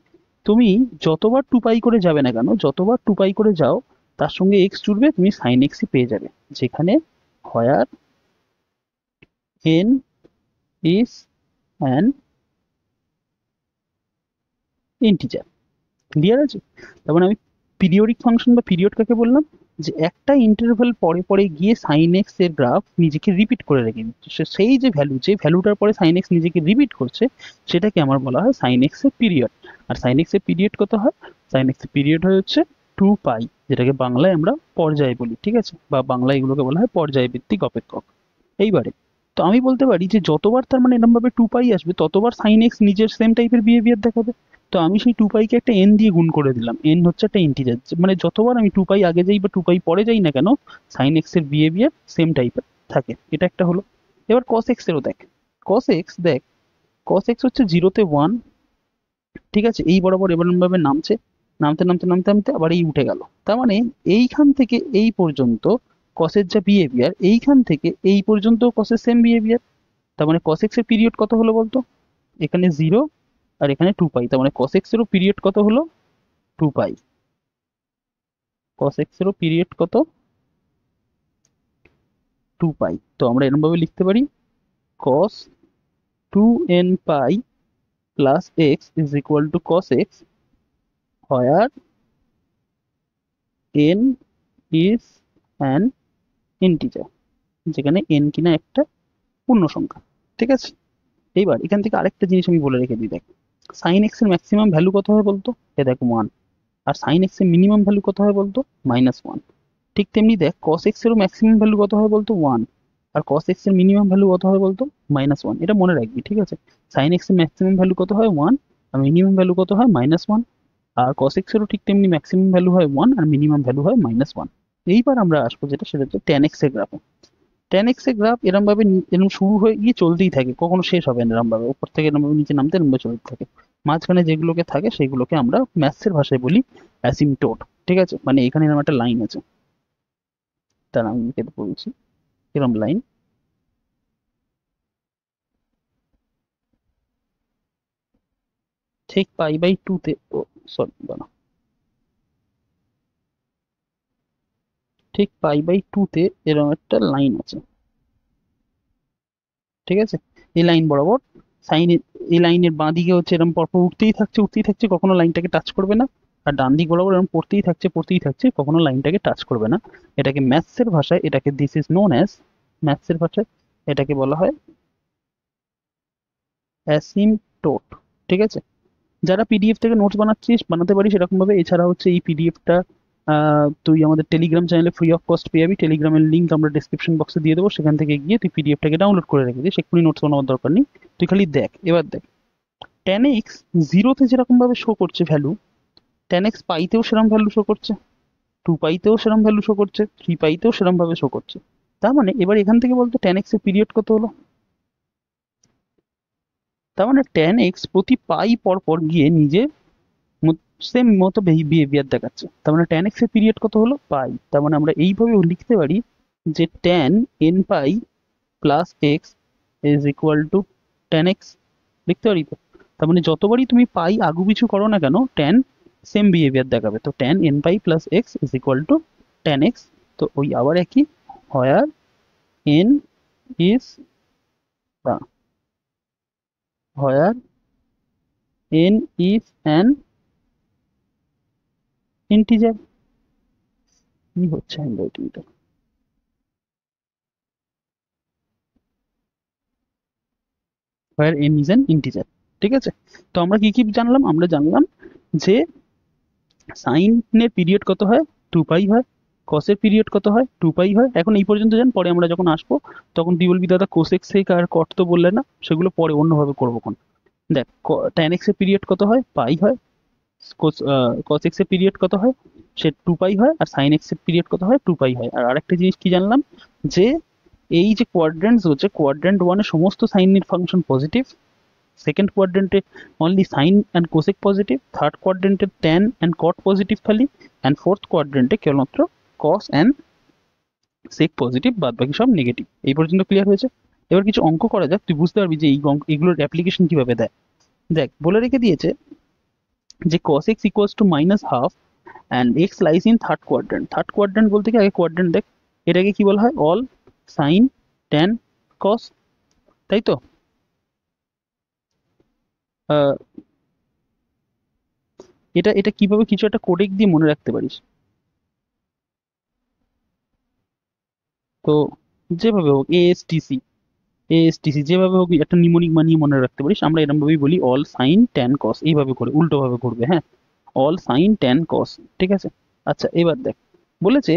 তুমি যতবার 2 পাই করে যাবে না কেন, যতবার 2 পাই করে যাও তার সঙ্গে এক্স জুড়বে, তুমি সাইন এক্সই পেয়ে যাবে, যেখানে where n is an integer. Clear আছে? তার মানে আমি পিরিয়ডিক ফাংশন বা পিরিয়ড কাকে বললাম, যে একটা ইন্টারভ্যাল পরে পরে গিয়ে সাইন এক্স এর গ্রাফ নিজেকে রিপিট করে রেখে দিচ্ছে। সেই যে ভ্যালু, যে ভ্যালুটার পরে সাইন এক্স নিজেকে রিপিট করছে, সেটাকে আমার বলা হয় সাইন এক্স এর পিরিয়ড। আর সাইন এক্স এর পিরিয়ড কত হয়? সাইন এক্স এর পিরিয়ড হচ্ছে 2 পাই, যেটাকে বাংলায় আমরা পর্যায় বলি। ঠিক আছে? বা বাংলায় এগুলোকে বলা হয় পর্যায়ভিত্তিক অপেক্ষক। এইবারে তো আমি বলতে পারি যে যতবার তার মানে এরকম ভাবে 2 পাই আসবে ততবার সাইন এক্স নিজের সেম টাইপের বিহেভিয়ার দেখাবে। তো আমি সেই 2 পাইকে একটা এন দিয়ে গুণ করে দিলাম। এন হচ্ছে একটা ইন্টিজার, মানে যতবার আমি 2 পাই আগে যাই বা 2 পাই পরে যাই না কেন, সাইন এক্স এর বিহেভিয়ার সেম টাইপের থাকে। এটা একটা হলো। এবার কস এক্স এরও দেখ। কস এক্স হচ্ছে 0 তে 1। ঠিক আছে? এই বরাবর এবার ভাবে নামছে, নামতে নামতে নামতে নামতে আবার এই উঠে গেল। তার মানে এইখান থেকে এই পর্যন্ত কসের যা বিহেভিয়ার, এইখান থেকে এই পর্যন্ত কসের সেম বিহেভিয়ার। তার মানে কস এক্স এর পিরিয়ড কত হলো বলতো? এখানে 0 আর এখানে 2 পাই। তার মানে কস এক্স এরও পিরিয়ড কত হলো? 2 পাই। কস এক্স এরও পিরিয়ড কত? 2 পাই। তো আমরা এরকম ভাবে লিখতে পারি cos 2n pi plus x is equal to cos x where n is an integer, যেখানে n কিনা একটা পূর্ণ সংখ্যা। ঠিক আছে? এইবার এখান থেকে আরেকটা জিনিস আমি বলে রেখে দিই, দেখ সাইন এক্স এর ম্যাক্সিমাম ভ্যালু কত হয় বলতো? এ দেখ 1। আর সাইন এক্স এর মিনিমাম ভ্যালু কত হয় বলতো? -1। ঠিক তেমনি দেখ কস এক্স এরও ম্যাক্সিমাম ভ্যালু কত হয় বলতো? 1। আর কস এক্স এর মিনিমাম ভ্যালু কত হয় বলতো? -1। এটা মনে রাখবি। ঠিক আছে? সাইন এক্স এর ম্যাক্সিমাম ভ্যালু কত হয়? 1। আর মিনিমাম ভ্যালু কত হয়? -1। আর cos x এরও ঠিক তেমনি ম্যাক্সিমাম ভ্যালু হয় 1 আর মিনিমাম ভ্যালু হয় -1। এইবার আমরা আসবো যেটা, সেটা হচ্ছে tan x এর গ্রাফে। tan x এর গ্রাফ এরম ভাবে এরম শুরু হয়ে গিয়ে চলতেই থাকে, কখনো শেষ হবে না এরম ভাবে, উপর থেকে এরম ভাবে নিচে নামতে এরম ভাবে চলতে থাকে। মাঝখানে যেগুলোকে থাকে সেগুলোকে আমরা ম্যাথসের ভাষায় বলি অ্যাসিম্পটোট। ঠিক আছে? মানে এখানে এরম একটা লাইন আছে, তার আমি লিখে বলছি এরম লাইন। ঠিক পাই/2 তে, ও সরি বানা, ঠিক পাই/2 তে এরম একটা লাইন আছে। ঠিক আছে? এই লাইন বরাবর সাইন, এই লাইনের বাঁ দিকে হচ্ছে এরকম পরপর উঠতেই থাকছে, কখনো লাইনটাকে টাচ করবে না। আর ডান দিক বরাবর এরকম পড়তেই থাকছে, কখনো লাইনটাকে টাচ করবে না। এটাকে ম্যাথসের ভাষায়, এটাকে দিস ইজ নোন অ্যাজ, ম্যাথসের ভাষায় এটাকে বলা হয় অ্যাসিম্পটোট। ঠিক আছে? যারা পিডিএফ থেকে নোটস বানাচ্ছিস বানাতে পারিস এরকম ভাবে। এছাড়া হচ্ছে এই পিডিএফটা তুই আমাদের টেলিগ্রাম চ্যানেলে ফ্রি অফ কস্ট পেয়ে যাবি। টেলিগ্রামের লিঙ্ক আমরা ডিসক্রিপশন বক্সে দিয়ে দেবো, সেখান থেকে গিয়ে তুই পিডিএফটাকে ডাউনলোড করে রেখে দিস, এক্ষুনি নোটস বানাবার দরকার নেই। তুই খালি দেখ। এবার দেখ tan x 0-তে যেরকম ভাবে শো করছে ভ্যালু, tan x পাইতেও সেরকম ভ্যালু শো করছে, 2 পাইতেও সেরকম ভ্যালু শো করছে, 3 পাইতেও সেরকম ভাবে শো করছে। তার মানে এবার এখান থেকে বলতো tan x এর পিরিয়ড কত হলো? তার মানে tan x প্রতি পাই পর পর গিয়ে নিজে সেম মতো বিহেভিয়ার দেখাচ্ছে। তার মানে tan x এর পিরিয়ড কত হলো? পাই। তার মানে আমরা এইভাবেও লিখতে পারি যে tan n pi plus x is equal two tan x। লিখতে পারি তো? তার মানে যতবারই তুমি পাই আগু পিছু করো না কেন, tan সেম বিহেভিয়ার দেখাবে। তো tan n pi plus x is equal two tan x। তো ওই আবার একই, হোয়ার n is where n is an integer. কি হচ্ছে হ্যান্ডরাইটিংটা? where n is an integer। ঠিক আছে? তো আমরা কি কি জানলাম? আমরা জানলাম যে সাইনের পিরিয়ড কত হয়? 2 পাই হয়। কসের পিরিয়ড কত হয়, 2 পাই হয়। এখন এই পর্যন্ত যান, পরে আমরা যখন আসবো তখন তুই বলবি দাদা কোসেক সেক আর কট তো বললে না, সেগুলো পরে অন্যভাবে করবো কোন। দেখ ট্যান এক্স এর পিরিয়ড কত হয়, পাই হয়। কস এক্স এর পিরিয়ড কত হয়, সে 2 পাই হয়। আর সাইন এক্স এর পিরিয়ড কত হয়, 2 পাই হয়। আর আরেকটা জিনিস কি জানলাম, যে এই যে কোয়াড্রেন্টস হচ্ছে, কোয়াড্রেন্ট ওয়ানে সমস্ত সাইনের ফাংশন পজিটিভ, সেকেন্ড কোয়াড্রেন্টে only sine and cosec positive, third কোয়াড্রেন্টে ট্যান অ্যান্ড কট পজিটিভ খালি, অ্যান্ড ফোর্থ কোয়াড্রেন্টে কেবলমাত্র কস অ্যান্ড সেক পজিটিভ, বাদ বাকি সব নেগেটিভ। এই পর্যন্ত ক্লিয়ার হয়েছে? এবার কিছু অঙ্ক করা যাক, তুই বুঝতে পারবি যে এই এগুলোর অ্যাপ্লিকেশন কিভাবে দেয়। দেখ বলে রেখে দিয়েছে যে cos x equals to minus half and x lies in third quadrant. Third quadrant বলতে কি, আগে কোয়াড্রেন্ট দেখ, এটাকে কি বলা হয়, অল সাইন ট্যান কস, তাই তো? আহ, এটা এটা কিভাবে কিছু একটা কোডেক দিয়ে মনে রাখতে পারিস, তো যেভাবে হোক এএসটিসি যেভাবে হোক একটা নিমোনিক বানিয়ে মনে রাখতে পারিস। আমরা এরকম ভাবেই বলি অল সাইন ট্যান কস, এইভাবে করে উল্টো ভাবে করবে, হ্যাঁ, অল সাইন ট্যান কস, ঠিক আছে? আচ্ছা এবার দেখ, বলেছে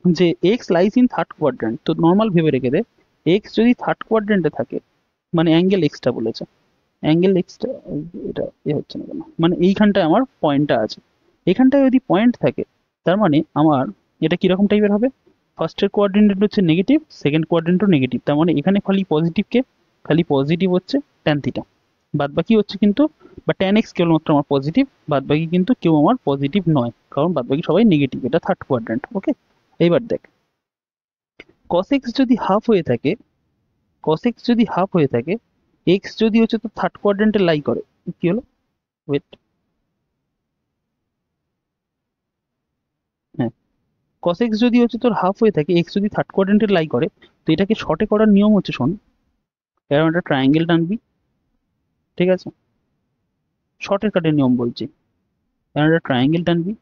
যে x lies in third quadrant, তো নর্মাল ভেবে রেখে দে, এক্স যদি থার্ড কোয়াড্রেন্টে থাকে, মানে অ্যাঙ্গেল এক্সটা বলেছে, অ্যাঙ্গেল এক্সটা, এটা হচ্ছে না কেন, মানে এইখানটায় আমার পয়েন্টটা আছে, এখানটায় যদি পয়েন্ট থাকে, তার মানে আমার এটা কিরকম টাইপের হবে, ফার্স্টের কোয়াড্রেন্ট হচ্ছে নেগেটিভ, সেকেন্ড কোয়াড্রেন্টও নেগেটিভ, তার মানে এখানে খালি পজিটিভ কে, খালি পজিটিভ হচ্ছে ট্যান থিটা, বাদ বাকি হচ্ছে কিন্তু, বা ট্যান এক্স কেবলমাত্র আমার পজিটিভ, বাদ বাকি কিন্তু কেউ আমার পজিটিভ নয়, কারণ বাদ বাকি সবাই নেগেটিভ, এটা থার্ড কোয়াড্রেন্ট। ওকে, এইবার দেখ, cos x যদি হাফ হয়ে থাকে, cos x যদি হাফ হয়ে থাকে, x যদি হচ্ছে তো থার্ড কোয়াড্রেন্টে লাই করে, কি হলো, ওয়েট, হ্যাঁ, cos x যদি হচ্ছে তোর হাফ হয়ে থাকে, x যদি থার্ড কোয়াড্রেন্টে লাই করে, তো এটাকে শর্টে করার নিয়ম হচ্ছে, শোন, এরকম একটা ট্রায়াঙ্গেল টানবি, ঠিক আছে, শর্টের কাটের নিয়ম বলছি, এরকম একটা ট্রায়াঙ্গেল টানবি,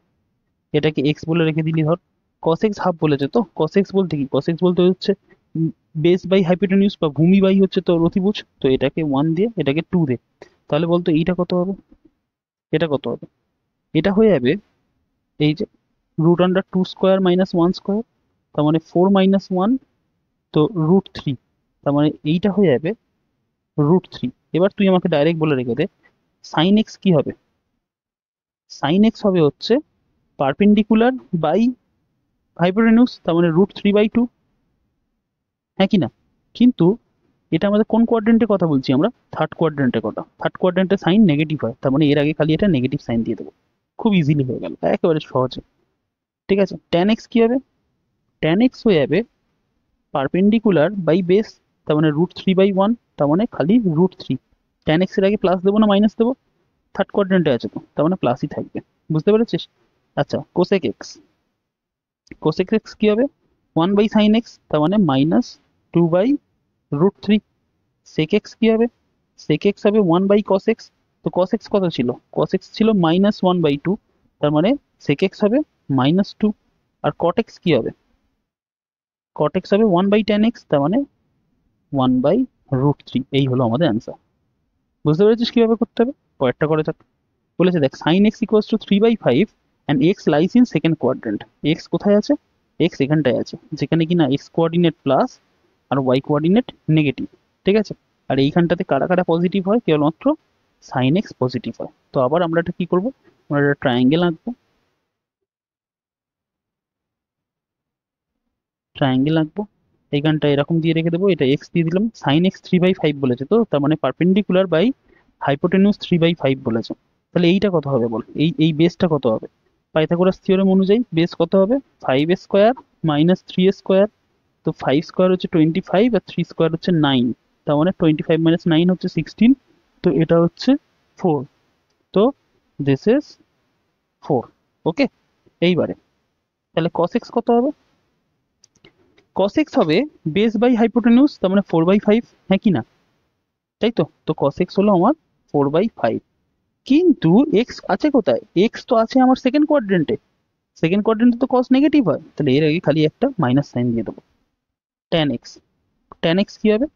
এটাকে এক্স বলে রেখে দিলি, ধর cos x হাফ বলেছে, তো cos x বলতে কি, cos x বলতে হচ্ছে বেস বাই হাইপোটেনিউস বা ভূমি বাই হচ্ছে তোর অতিভুজ, তো এটাকে 1 দিয়ে এটাকে 2 দে, তাহলে বলতো এইটা কত হবে, এটা কত হবে, এটা হয়ে যাবে এই যে √2² মাইনাস 1², তার মানে 4 - 1, তো √3, তার মানে এইটা হয়ে যাবে √3। এবার তুই আমাকে ডাইরেক্ট বলে রেখে দে সাইন এক্স কি হবে, সাইন এক্স হবে হচ্ছে পারপেন্ডিকুলার বাই হাইপোটেনিউস, তার মানে √3/2, হ্যাঁ কি না? কিন্তু এটা আমাদের কোন কোয়াড্রেন্টে কথা বলছি আমরা, থার্ড কোয়াড্রেন্টে কথা, থার্ড কোয়াড্রেন্টে সাইন নেগেটিভ হয়, তার মানে এর আগে খালি এটা নেগেটিভ সাইন দিয়ে দেবো, খুব ইজিলি হয়ে গেল, একেবারে সহজে, ঠিক আছে? ট্যান এক্স কি হবে, ট্যান এক্স হয়ে যাবে পারপেন্ডিকুলার বাই বেস, তার মানে √3/1, তার মানে খালি √3, ট্যান এক্স এর আগে প্লাস দেবো না মাইনাস দেবো, থার্ড কোয়াড্রেন্টে আছে তো, তার মানে প্লাসই থাকবে, বুঝতে পেরেছিস? আচ্ছা কোসেক এক্স, কোসেক এক্স কি হবে, 1/sin এক্স, তার মানে -2/√3। সেক এক্স কি হবে, সেক এক্স হবে 1/cos এক্স, তো cos এক্স কত ছিল, cos এক্স ছিল -1/2, তার মানে সেক এক্স হবে -2। আর cot এক্স কি হবে, cot এক্স হবে 1/tan এক্স, তার মানে 1/√3। এই হলো আমাদের অ্যান্সার। বুঝতে পেরেছিস কিভাবে করতে হবে? পরেরটা করে যাক। বলেছে দেখ sin x equals to 3/5 and x lies in second quadrant. X কোথায় আছে, এক্স এখানটায় আছে, যেখানে কিনা এক্স কোঅর্ডিনেট প্লাস আর ওয়াই কোঅর্ডিনেট নেগেটিভ, ঠিক আছে? আর এইখানটাতে কারা কারা পজিটিভ হয়, কেবলমাত্র সাইন এক্স পজিটিভ হয়। তো আবার আমরা এটা কি করবো, আমরা একটা ট্রায়াঙ্গেল আঁকবো, ট্রায়াঙ্গেল আঁকবো, এইখানটা এরকম দিয়ে রেখে দেবো, এটা এক্স দিয়ে দিলাম, সাইন এক্স 3/5 বলেছে, তো তার মানে পারপেন্ডিকুলার বাই হাইপোটেনিউস 3/5 বলেছে, তাহলে এইটা কত হবে বল, এই বেসটা কত হবে, পাইথাগোরাস থিওরেম অনুযায়ী বেস কত হবে, 5² - 3², তো 5² হচ্ছে 25 আর 3² হচ্ছে 9, তার মানে 25 - 9 হচ্ছে 16, তো এটা হচ্ছে 4, তো দিস ইজ 4। ওকে, এইবারে তাহলে cos x কত হবে, cos x হবে বেস বাই হাইপোটেনিউস, তার মানে 4/5, হ্যাঁ কি না, তাই তো? তো cos x হলো আমার 4/5, কিন্তু x আছে কোথায়, x তো আছে আমার সেকেন্ড কোয়াড্রেন্টে, সেকেন্ড কোয়াড্রেন্টে তো cos নেগেটিভ হয়, তাহলে এর আগে খালি একটা মাইনাস সাইন দিয়ে দেবো, tan x, tan x কি হবে,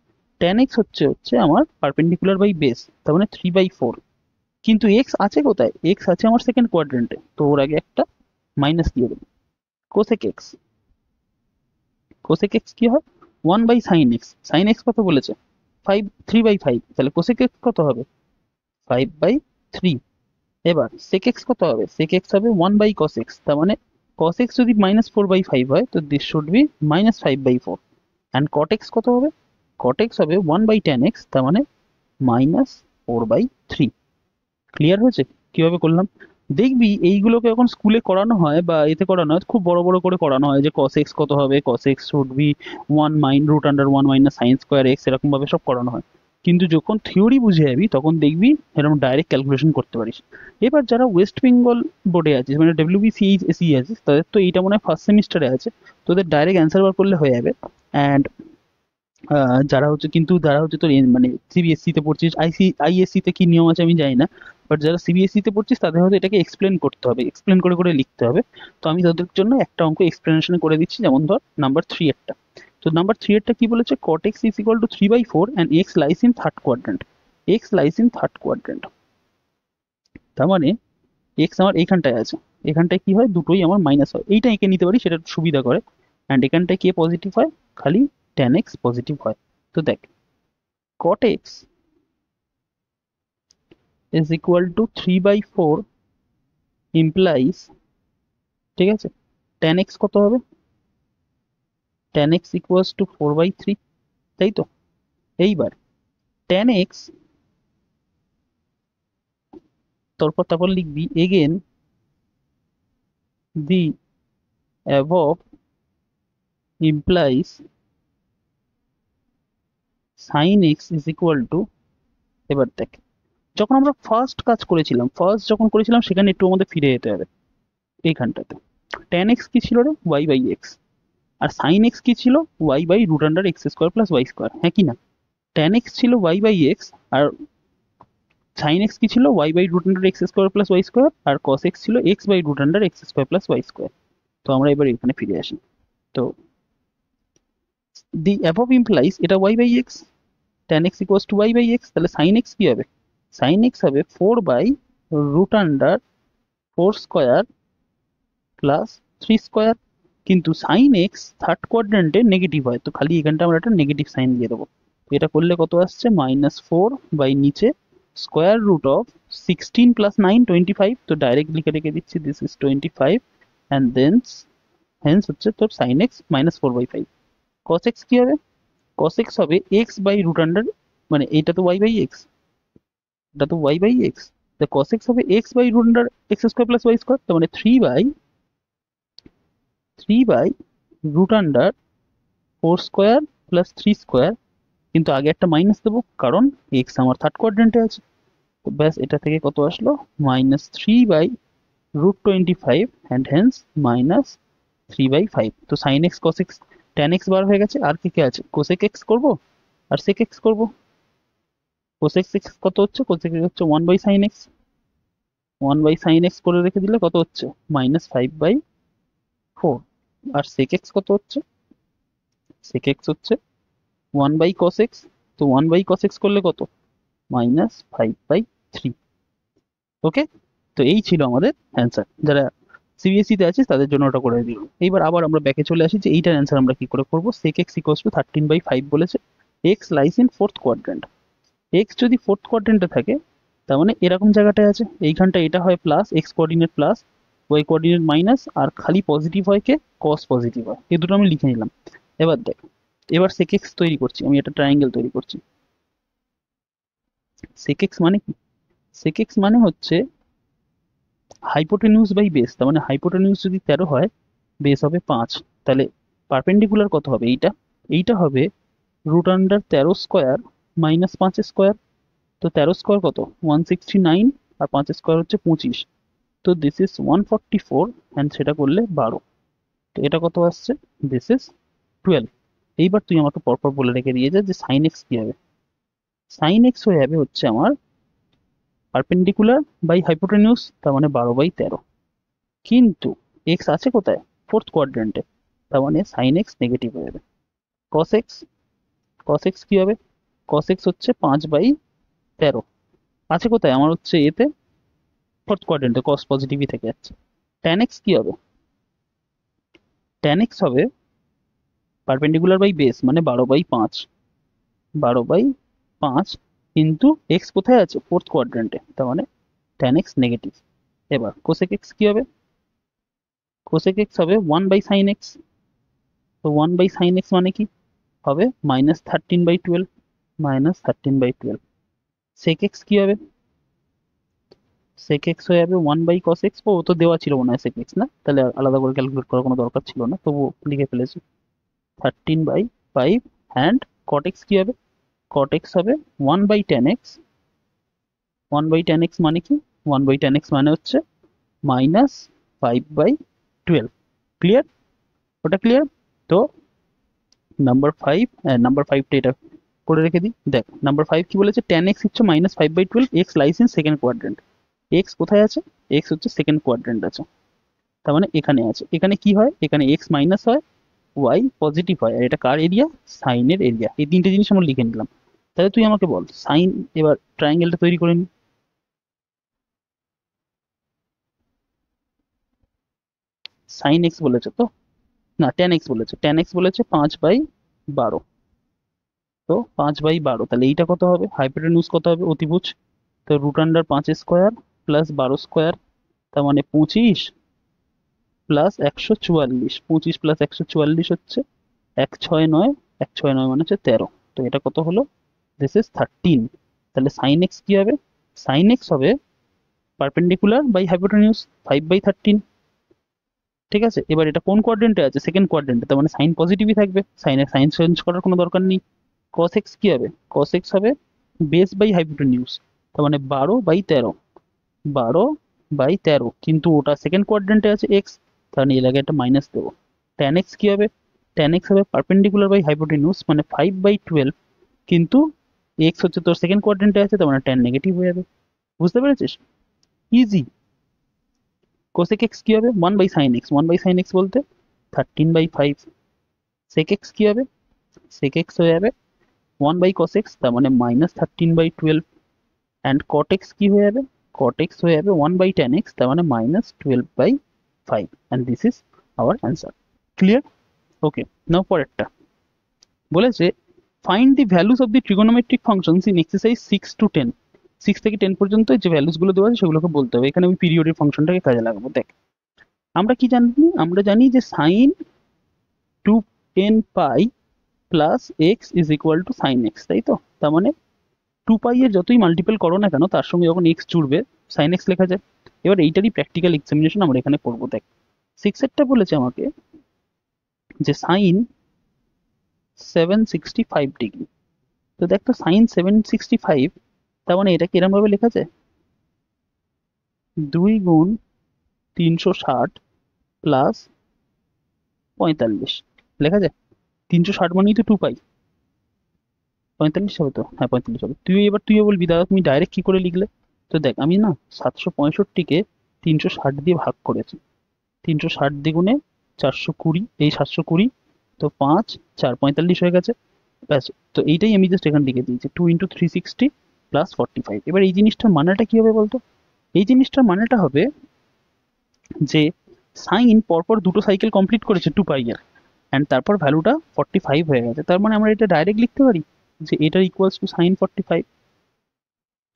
tan x হচ্ছে আমার পারপেন্ডিকুলার বাই বেস, তার মানে 3/4, কিন্তু x আছে কোথায়, x আছে আমার সেকেন্ড কোয়াড্রেন্টে, তো ওর আগে একটা মাইনাস দিয়ে দেবো, cosec x, কোসেক এক্স কি হয় 1/sin x, sin x কত বলেছে 3/5, তাহলে কোসেক এক্স কত হবে 5/3। এবার sec x কত হবে sec x হবে 1/cos x, তার মানে cos x যদি -4/5 হয় তো this should be -5/4, and cot x কত হবে cot x হবে 1/tan x, তার মানে -4/3। ক্লিয়ার হয়েছে কিভাবে করলাম? দেখবি এইগুলোকে এখন স্কুলে করানো হয় বা এতে করানো হয়, খুব বড় বড় করে করানো হয় যে cos x কত হবে, cos x should be 1 sin square x, এরকম ভাবে সব করানো হয়। কিন্তু যখন থিওরি বুঝে যাবি তখন দেখবি এরকম ডাইরেক্ট ক্যালকুলেশন করতে পারিস। এবার যারা ওয়েস্ট বেঙ্গল বোর্ডে আছিস মানে WBCHSE আছিস তাদের তো এইটা মনে হয় ফার্স্ট সেমিস্টারে আছে, তোদের ডাইরেক্ট অ্যান্সার বার করলে হয়ে যাবে। অ্যান্ড যারা হচ্ছে কিন্তু যারা হচ্ছে তোর মানে সিবিএসসি তে পড়ছিস, আইএসসি তে কি নিয়ম আছে আমি জানি না, বাট যারা সিবিএসসি তে পড়ছিস তাদের হয়তো এটাকে এক্সপ্লেন করতে হবে, এক্সপ্লেন করে করে লিখতে হবে। তো আমি তাদের জন্য একটা অঙ্ক এক্সপ্লেনেশন করে দিচ্ছি, যেমন ধর নাম্বার 3 একটা। তো নাম্বার 3 এরটা কি বলেছে, cot x is equal to 3/4 and x lies in third quadrant, x lies in third quadrant। তার মানে x আমার এইখানটায় আছে, এখানটায় কি হয় দুটোই আমার মাইনাস হয়, এইটা এঁকে নিতে পারি সেটা সুবিধা করে। অ্যান্ড এখানটায় কে পজিটিভ হয়, খালি tan x পজিটিভ হয়। তো দেখ cot x is equal to 3/4 implies, ঠিক আছে, tan x কত হবে tan x equals to 4/3, তাই তো? এইবার tan x তারপর লিখবি again the above implies sin x is equal to, এবার দেখ যখন আমরা ফার্স্ট কাজ করেছিলাম, ফার্স্ট যখন করেছিলাম সেখানে একটু আমাদের ফিরে যেতে হবে এইখানটাতে। tan x কি ছিল রে y/x, আর sin x কি ছিল y/√x² + y², হ্যাঁ কি না? tan x ছিল y/x আর sin x কি ছিল y/√x² + y², আর cos x ছিল x/√x² + y²। তো আমরা এবার এখানে ফিরে আসি। তো the above implies এটা y/x, tan x equals to y/x, তাহলে sin x কি হবে sin x হবে 4/√4² + 3²। কিন্তু sin x থার্ড কোয়াড্রেন্টে নেগেটিভ হয়, তো খালি এখানটা আমরা একটা নেগেটিভ সাইন দিয়ে দেবো। তো এটা করলে কত আসছে -4 বাই নিচে √16 + 9 25, তো ডাইরেক্ট লিখে রেখে দিচ্ছি this is 25, and then hence হচ্ছে তোর sin x -4/5। cos x কি হবে cos x হবে x/√, মানে এটা তো y/x, এটা তো y/x, তো cos x হবে x/√x²+ y², তার মানে 3/√4² + 3²। কিন্তু আগে একটা মাইনাস দেবো কারণ x আমার থার্ড কোয়াড্রেন্টে আছে। তো ব্যাস এটা থেকে কত আসলো -3/√25, অ্যান্ড হেন্স -3/5। তো sin x cos x tan x বার হয়ে গেছে, আর কি কে আছে cosec x করব আর sec x করব। cosec x কত হচ্ছে cosec x হচ্ছে 1/sin x, 1/sin x করে রেখে দিলে কত হচ্ছে -5/4। আর sec x কত হচ্ছে sec x হচ্ছে 1/cos x, তো 1/cos x করলে কত -5/3। ওকে, তো এই ছিল আমাদের অ্যান্সার। যারা সিবিএসসি তে আছিস তাদের জন্য ওটা করে দিলাম। এইবার আবার আমরা ব্যাকে চলে আসি যে এইটার অ্যান্সার আমরা কি করে করব। sec x equals to 13/5 বলেছে, x lies in fourth quadrant, x যদি ফোর্থ কোয়াড্রেন্টে থাকে তার মানে এরকম জায়গাটায় আছে, এইখানটা এটা হয় plus x coordinate plus y coordinate minus, আর খালি পজিটিভ হয় কে cos পজিটিভ হয়, এই দুটো আমি লিখে নিলাম। এবার দেখ এবার sec x তৈরি করছি, আমি একটা ট্রায়াঙ্গেল তৈরি করছি। sec x মানে কি sec x মানে হচ্ছে হাইপোটেনিউস বাই বেস, তার মানে হাইপোটেনিউস যদি 13 হয় বেস হবে 5, তাহলে পারপেন্ডিকুলার কত হবে এইটা, এইটা হবে √13² - 5²। তো 13² কত 169, আর 5² হচ্ছে 25, তো দিস ইজ 144, অ্যান্ড সেটা করলে 12। তো এটা কত আসছে দিস ইজ 12। এইবার তুই আমাকে পরপর বলে রেখে দিয়ে যা যে সাইন এক্স কি হবে। সাইন এক্স হয়ে যাবে হচ্ছে আমার পারপেন্ডিকুলার বাই হাইপোটেনিউস, তার মানে 12/13। কিন্তু এক্স আছে কোথায় ফোর্থ কোয়াড্রেন্টে, তার মানে সাইন এক্স নেগেটিভ হয়ে যাবে। কস এক্স কস এক্স কি হবে কস এক্স হচ্ছে 5/13, আছে কোথায় আমার হচ্ছে এতে ফোর্থ কোয়াড্রেন্টে, কস পজিটিভই থেকে যাচ্ছে। ট্যান এক্স কি হবে ট্যান এক্স হবে পারপেন্ডিকুলার বাই বেস মানে 12/5, 12/5, কিন্তু এক্স কোথায় আছে, ফোর্থ কোয়াড্রেন্টে, তার মানে tan x নেগেটিভ। এবার কোসেক এক্স কি হবে, কোসেক এক্স হবে 1/sin x। তো 1/sin x মানে কি হবে, -13/12, -13/12। sec x কি হবে, sec x হয়ে যাবে 1/cos x। ও তো দেওয়া ছিল মনে হয় sec x, না তাহলে আলাদা করে ক্যালকুলেট করার কোনো দরকার ছিল না, তবু লিখে ফেলেছি 13/5। অ্যান্ড cot x কি হবে, cot x হবে 1/tan x। 1/tan x মানে কি, 1/tan x মানে হচ্ছে -5/12। ক্লিয়ার, ওটা ক্লিয়ার। তো নাম্বার 5টা এটা করে রেখে দিই। দেখ নাম্বার 5 কি বলেছে, tan x হচ্ছে -5/12, x lies in second quadrant. X কোথায় আছে, এক্স হচ্ছে সেকেন্ড কোয়াড্রেন্ট আছে, তার মানে এখানে আছে। এখানে কি হয়, এখানে এক্স মাইনাস হয়, ওয়াই পজিটিভ হয়, আর এটা কার এরিয়া, সাইনের এরিয়া। এই তিনটে জিনিস আমরা লিখে নিলাম। তাহলে তুই আমাকে বল সাইন, এবার ট্রায়াঙ্গেলটা তৈরি করে নি। সাইন এক্স বলেছে তো, না tan x বলেছে, tan x বলেছে 5/12। তো 5/12, তাহলে এইটা কত হবে, হাইপোটেনিউজ কত হবে, অতিভুজ। তো √5² প্লাস 12², তার মানে 25 প্লাস 144, 25 প্লাস 144 হচ্ছে 169, 169 মানে হচ্ছে 13। তো এটা কত হলো, দিস ইজ 13। তাহলে সাইন এক্স কি হবে, সাইন এক্স হবে পারপেন্ডিকুলার বাই হাইপোটেনিউজ 5/13। ঠিক আছে, এবার এটা কোন কোয়াড্রেন্টে আছে, সেকেন্ড কোয়াড্রেন্টে, তার মানে সাইন পজিটিভই থাকবে, সাইনের সাইন চেঞ্জ করার কোনো দরকার নেই। cos x কি হবে, cos x হবে বেস বাই হাইপোটেনিউজ, তার মানে 12/13, 12/13, কিন্তু ওটা সেকেন্ড কোয়াড্রেন্টে আছে এক্স, তার মানে এর আগে একটা মাইনাস দেবো। tan x কি হবে, tan x হবে পারপেন্ডিকুলার বাই হাইপোটেনিউজ মানে 5/12, কিন্তু এক্স হচ্ছে তোর সেকেন্ড কোয়াড্রেন্টে আছে, তার মানে tan নেগেটিভ হয়ে যাবে। বুঝতে পেরেছিস, ইজি। cosec x কি হবে, 1/sin x, 1/sin x বলতে 13/5। sec x কি হবে, sec x হয়ে যাবে 1/cos x, তার মানে -13/12। অ্যান্ড cot x কি হয়ে যাবে, cot x হয়ে যাবে 1/tan x, তার মানে -12/5। And this is our answer. Clear, okay. Now পরেরটা বলেছে find the values of the trigonometric functions in exercise 6 to 10। 6 থেকে 10 পর্যন্ত যে ভ্যালুসগুলো দেওয়া আছে সেগুলোকে বলতে হবে। এখানে আমি পিরিয়ডের ফাংশনটাকে কাজে লাগাবো। দেখ আমরা কি জানি, আমরা জানি যে sine 2n pi plus x is equal to sine x, তাই তো। তার মানে 2 পাই এর যতই মাল্টিপল করো না কেন, তার সঙ্গে যখন এক্স জুড়বে সাইন এক্স লেখা যায়। এবার এইটারই প্র্যাকটিক্যাল এক্সামিনেশন আমরা এখানে করবো। দেখ 6-এরটা বলেছে আমাকে যে সাইন 765 ডিগ্রি। তো দেখ তো সাইন 765, তার মানে এটা কিরম ভাবে লেখা যায়, 2 × 360 প্লাস 45 লেখা যায়। 360 মানেই তো 2 পাই, 45 হবে তো, হ্যাঁ 45 হবে। তুইও বলবি দাদা তুমি ডাইরেক্ট কি করে লিখলে। তো দেখ আমি না 765কে 360 দিয়ে ভাগ করেছি, 360 দ্বিগুণে 420, এই 720, তো 5 4 45 হয়ে গেছে, ব্যাস। তো এইটাই আমি জাস্ট এখানে লিখে দিয়েছি 2 × 360 প্লাস 45। এবার এই জিনিসটার মানেটা কি হবে বলতো, এই জিনিসটার মানেটা হবে যে সাইন পরপর দুটো সাইকেল কমপ্লিট করেছে 2 পাই এর, অ্যান্ড তারপর ভ্যালুটা 45 হয়ে গেছে। তার মানে আমরা এটা ডাইরেক্ট লিখতে পারি যে এটা ইকুয়ালস টু সাইন 45।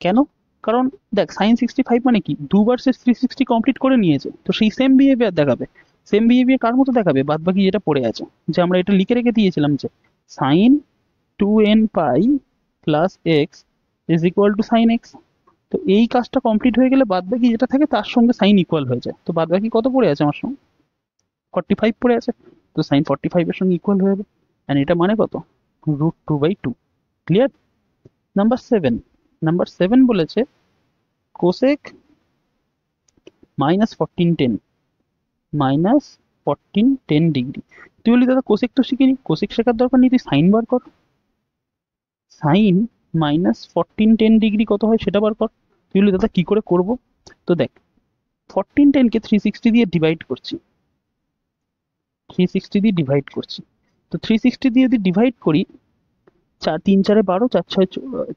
কেন, কারণ দেখ সাইন 65 মানে কি, দুবার সে 360 কমপ্লিট করে নিয়েছে, তো সেই সেম বিহেভিয়ার দেখাবে। সেম বিহেভিয়ার কার মতো দেখাবে, বাদ বাকি যেটা পড়ে আছে, যে আমরা এটা লিখে রেখে দিয়েছিলাম যে sine 2n pi plus x is equal to sine x. তো এই কাজটা কমপ্লিট হয়ে গেলে বাদ বাকি যেটা থাকে তার সঙ্গে সাইন ইকুয়াল হয়ে যায়। তো বাদ বাকি কত পড়ে আছে আমার সঙ্গে, 45 পড়ে আছে, তো সাইন 45 এর সঙ্গে ইকুয়াল হয়ে যাবে। অ্যান্ড এটা মানে কত, √2/2। ক্লিয়ার। নাম্বার 7 বলেছে কোসেক -1410, -1410 ডিগ্রি। তুই বলি দাদা কোসেক তো শিখিনি, কোসেক শেখার দরকার নেই, তুই সাইন বার কর। সাইন -1410 ডিগ্রি কত হয় সেটা বার কর। তুই বলি দাদা কি করে করব। তো দেখ 1410কে 360 দিয়ে ডিভাইড করছি, 360 দিয়ে ডিভাইড করছি। তো 360 দিয়ে যদি ডিভাইড করি, 4 3 4 12, 4 6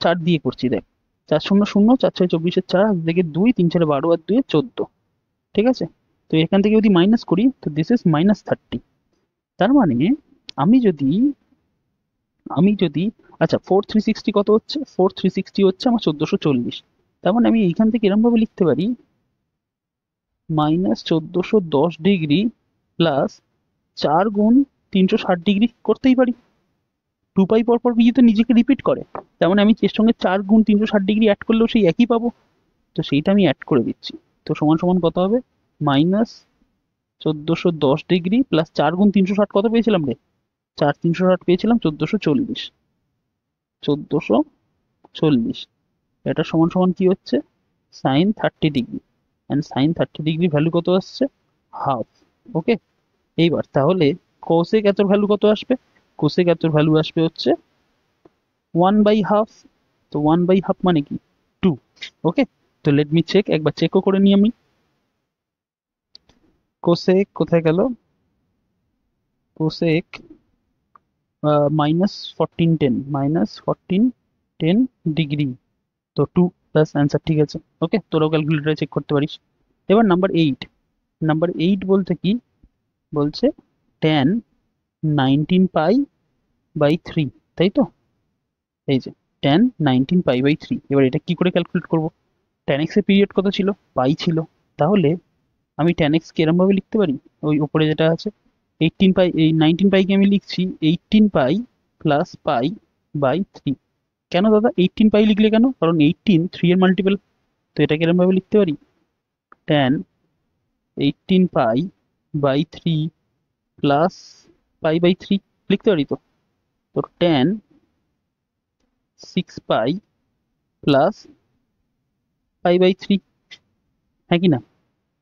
4 দিয়ে করছি। দেখ 4 0 0, 4 6 24, 4 থেকে 2, 3 4 12 আর 2 14। ঠিক আছে, তো এখান থেকে যদি মাইনাস করি তো দিস ইজ -30। তার মানে আমি যদি আমি যদি আচ্ছা 4 360 কত হচ্ছে, 4 360 হচ্ছে আমার 1440। তার মানে আমি এইখান থেকে এরকম ভাবে লিখতে পারি -1410 ডিগ্রি প্লাস 4 গুণ 360 ডিগ্রি করতেই পারি। 2 পাই পর পর বিয়ে তো নিজেকে রিপিট করে, তার মানে আমি এর সঙ্গে 4 গুণ 360 ডিগ্রি অ্যাড করলেও সেই একই পাবো। তো সেইটা আমি অ্যাড করে দিচ্ছি। তো সমান সমান কত হবে, -1410 ডিগ্রি প্লাস 4 গুণ 360 কত পেয়েছিলাম রে, 4 360 পেয়েছিলাম 1440। 1440 এটা সমান সমান কি হচ্ছে, sin 30 degree. And sin 30 degree value কত আসছে, হাফ। ওকে, এইবার তাহলে কোসেক এতর ভ্যালু কত আসবে, কোসেক এতর ভ্যালু আসবে হচ্ছে 1/2। তো 1/2 মানে কি 2। ওকে, তো লেট মি চেক, একবার চেকও করে নিই আমি। কোসেক কোথায় গেল, কোসেক -1410 তো 2 প্লাস অ্যান্সার ঠিক আছে। ওকে, তোরাও ক্যালকুলেটরে চেক করতে পারিস। এবার নাম্বার 8 বলতে কি বলছে, tan 19π/3, তাই তো, এই যে tan 19π/3। এবার এটা কি করে ক্যালকুলেট করব, tan x এর পিরিয়ড কত ছিল, পাই ছিল। তাহলে আমি tan x কে এরম ভাবে লিখতে পারি, ওই উপরে যেটা আছে 18π, এই 19π কে আমি লিখছি 18π প্লাস π/3। কেন দাদা 18π লিখলে কেন, কারণ 18 3 এর মাল্টিপল। তো এটাকে এরম ভাবে লিখতে পারি tan 18π/3 প্লাস π/3 লিখতে পারি। তো তো tan 6π প্লাস π/3, হ্যাঁ কি না।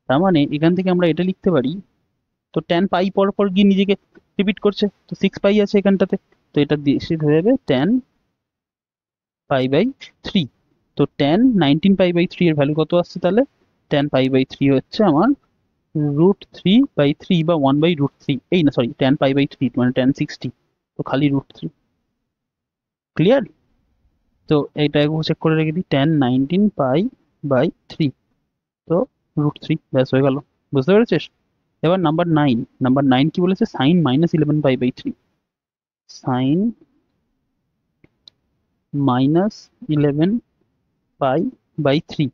তার মানে এখান থেকে আমরা এটা লিখতে পারি, তো tan পাই পর পর গিয়ে নিজেকে রিপিট করছে, তো 6π আছে এখানটাতে, তো এটা দিয়ে হয়ে যাবে tan π/3। তো tan 19π/3 এর ভ্যালু কত আসছে তাহলে, tan π/3 হচ্ছে আমার √3/3 বা 1/√3, এই না সরি tan π/3 মানে tan 60, তো খালি √3। ক্লিয়ার, তো এইটা একটু চেক করে রেখে দিই, tan 19π/3 তো √3, ব্যাস হয়ে গেল। বুঝতে পেরেছিস। এবার নাম্বার 9 কি বলেছে, sin -11π/3, sin -11π/3।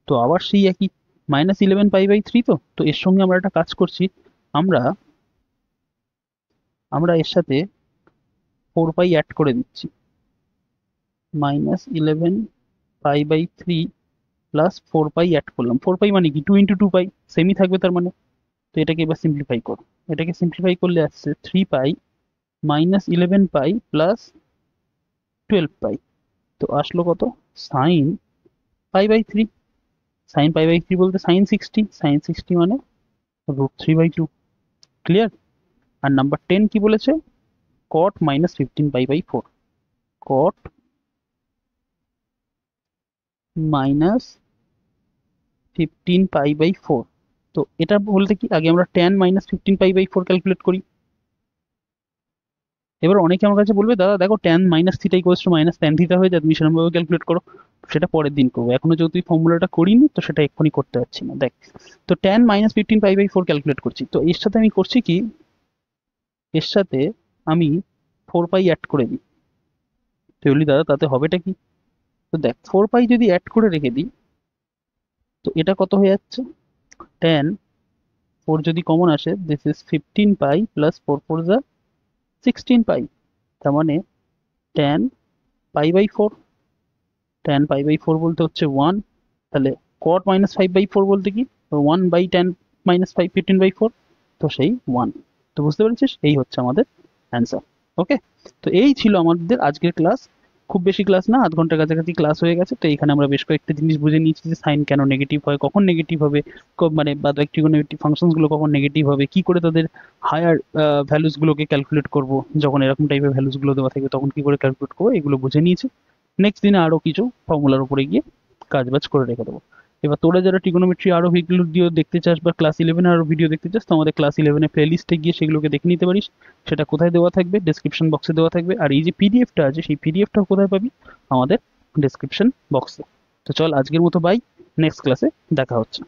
তো আবার সেই একই -11π/3। তো তো এর সঙ্গে আমরা একটা কাজ করছি, আমরা আমরা এর সাথে 4π অ্যাড করে দিচ্ছি, -11π/3 প্লাস 4π অ্যাড করলাম। 4π মানে কি 2 × 2π, সেমই থাকবে তার মানে। তো এটাকে এবার সিম্পলিফাই করো, এটাকে সিম্পলিফাই করলে আসছে 3π -11π প্লাস 12π। তো আসলো কত, সাইন π/3। সাইন π/3 বলতে sin 60 মানে √3/2। ক্লিয়ার। আর নাম্বার 10 কি বলেছে, cot -15π/4, cot -15π/4। তো এটা বলতে কি আগে আমরা tan -15π/4 ক্যালকুলেট করি। এবার অনেকে আমার কাছে বলবে দাদা দেখো tan -θ = -tan θ হয়ে যায়, তুমি সেরকম ভাবে ক্যালকুলেট করো। সেটা পরের দিন করবো, এখনো যেহেতু ফর্মুলাটা করিনি তো সেটা এক্ষুনি করতে পারছি না। দেখ, তো tan -15π/4 ক্যালকুলেট করছি, তো এর সাথে আমি করছি কি, এর সাথে আমি 4π অ্যাড করে দিই। তুই বলি দাদা তাতে হবেটা কি, তো দেখ 4π যদি অ্যাড করে রেখে দিই, তো এটা কত হয়ে যাচ্ছে, tan 4 যদি কমন আসে, দিস ইজ 15π প্লাস 4 4 যা 16π। তার মানে tan π/4, tan π/4 বলতে হচ্ছে 1। তাহলে cot -5/4 বলতে কি 1/tan -5 15/4, তো সেই 1। তো বুঝতে পেরেছিস, এই হচ্ছে আমাদের অ্যান্সার। ওকে, তো এই ছিল আমাদের আজকের ক্লাস। খুব বেশি ক্লাস না, আধ ঘন্টার কাছাকাছি ক্লাস হয়ে গেছে। তো এখানে আমরা বেশ কয়েকটা জিনিস বুঝে নিয়েছি যে সাইন কেন নেগেটিভ হয়, কখন নেগেটিভ হবে, মানে বাদ বাকি ট্রিগোনোমেট্রিক ফাংশনসগুলো কখন নেগেটিভ হবে, কি করে তাদের হায়ার ভ্যালুসগুলোকে ক্যালকুলেট করব, যখন এরকম টাইপের ভ্যালুসগুলো দেওয়া থাকবে তখন কি করে ক্যালকুলেট করবো, এগুলো বুঝে নিয়েছি। নেক্সট দিনে আরও কিছু ফর্মুলার উপরে গিয়ে কাজবাজ করে রেখে দেবো। এবার তোরা যারা ট্রিগোনোমেট্রি আরও ভিডিও দেখতে চাস বা ক্লাস 11 আরও ভিডিও দেখতে চাস, তো আমাদের ক্লাস 11 প্লে লিস্টে গিয়ে সেগুলোকে দেখে নিতে পারিস। সেটা কোথায় দেওয়া থাকবে, ডেসক্রিপশন বক্সে দেওয়া থাকবে। আর এই যে পিডিএফটা আছে সেই পিডিএফটাও কোথায় পাবি, আমাদের ডেসক্রিপশন বক্সে। তো চল আজকের মতো বাই, নেক্সট ক্লাসে দেখা হচ্ছে।